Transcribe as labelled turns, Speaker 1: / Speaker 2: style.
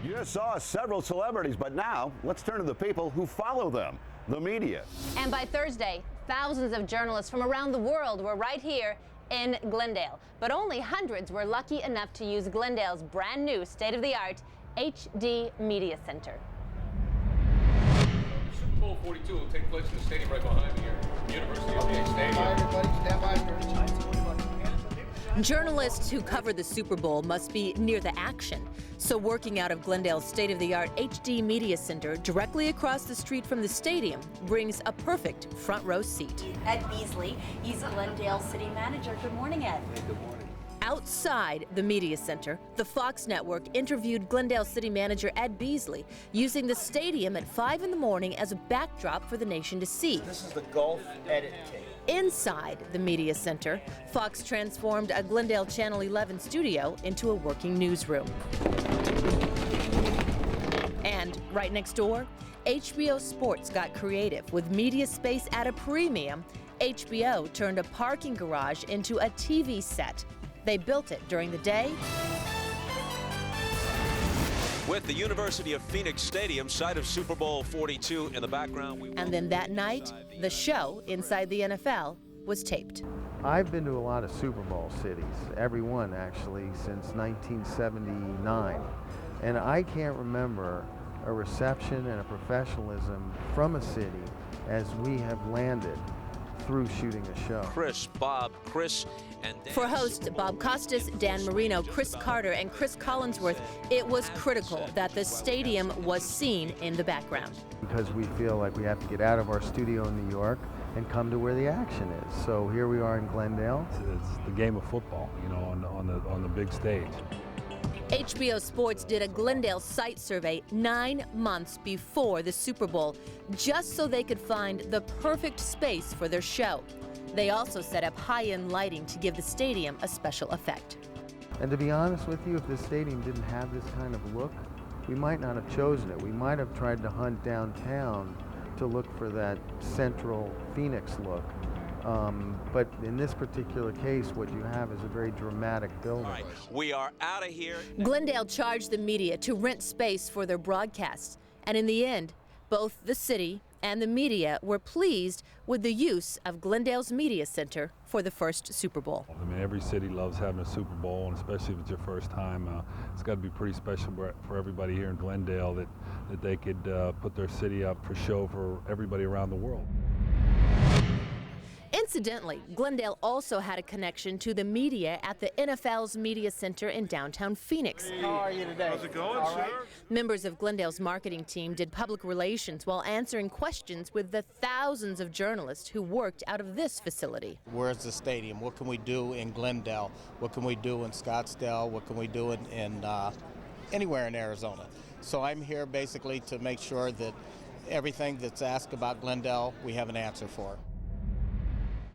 Speaker 1: You just saw several celebrities, but now let's turn to the people who follow them, the media.
Speaker 2: And by Thursday, thousands of journalists from around the world were right here in Glendale. But only hundreds were lucky enough to use Glendale's brand new state-of-the-art HD Media Center.
Speaker 3: Super Bowl 42 will take place in the stadium right behind me here, University of VA Stadium.
Speaker 4: Hi, everybody. Stand by for
Speaker 5: Journalists who cover the Super Bowl must be near the action. So working out of Glendale's state-of-the-art HD Media Center directly across the street from the stadium brings a perfect front row seat.
Speaker 6: Ed Beasley, he's Glendale City Manager. Good morning, Ed.
Speaker 4: Hey, good morning.
Speaker 5: Outside the media center, the Fox network interviewed Glendale City Manager Ed Beasley using the stadium at 5 in the morning as a backdrop for the nation to see.
Speaker 4: This is the golf edit tape.
Speaker 5: Inside the media center, Fox transformed a Glendale Channel 11 studio into a working newsroom. And right next door, HBO Sports got creative with media space at a premium. HBO turned a parking garage into a TV set. They built it during the day.
Speaker 7: With the University of Phoenix Stadium, site of Super Bowl 42 in the background.
Speaker 5: And then that night, the show inside the NFL was taped.
Speaker 8: I've been to a lot of Super Bowl cities, every one actually, since 1979. And I can't remember a reception and a professionalism from a city as we have landed through shooting a show.
Speaker 7: Chris, Bob, Chris, and Dan.
Speaker 5: For hosts Bob Costas, Dan Marino, Chris Carter, and Chris Collinsworth, it was critical that the stadium was seen in the background.
Speaker 8: Because we feel like we have to get out of our studio in New York and come to where the action is. So here we are in Glendale.
Speaker 9: It's the game of football, you know, on the big stage.
Speaker 5: HBO Sports did a Glendale site survey 9 months before the Super Bowl, just so they could find the perfect space for their show. They also set up high-end lighting to give the stadium a special effect.
Speaker 8: And to be honest with you, if this stadium didn't have this kind of look, we might not have chosen it. We might have tried to hunt downtown to look for that central Phoenix look. But in this particular case, what you have is a very dramatic building.
Speaker 7: All right, we are out of here.
Speaker 5: Glendale charged the media to rent space for their broadcasts. And in the end, both the city and the media were pleased with the use of Glendale's Media Center for the first Super Bowl.
Speaker 9: I mean, every city loves having a Super Bowl, and especially if it's your first time. It's got to be pretty special for everybody here in Glendale that they could put their city up for show for everybody around the world.
Speaker 5: Incidentally, Glendale also had a connection to the media at the NFL's Media Center in downtown Phoenix.
Speaker 4: How are you today?
Speaker 3: How's it going, sir?
Speaker 5: Members of Glendale's marketing team did public relations while answering questions with the thousands of journalists who worked out of this facility.
Speaker 4: Where's the stadium? What can we do in Glendale? What can we do in Scottsdale? What can we do in anywhere in Arizona? So I'm here basically to make sure that everything that's asked about Glendale, we have an answer for.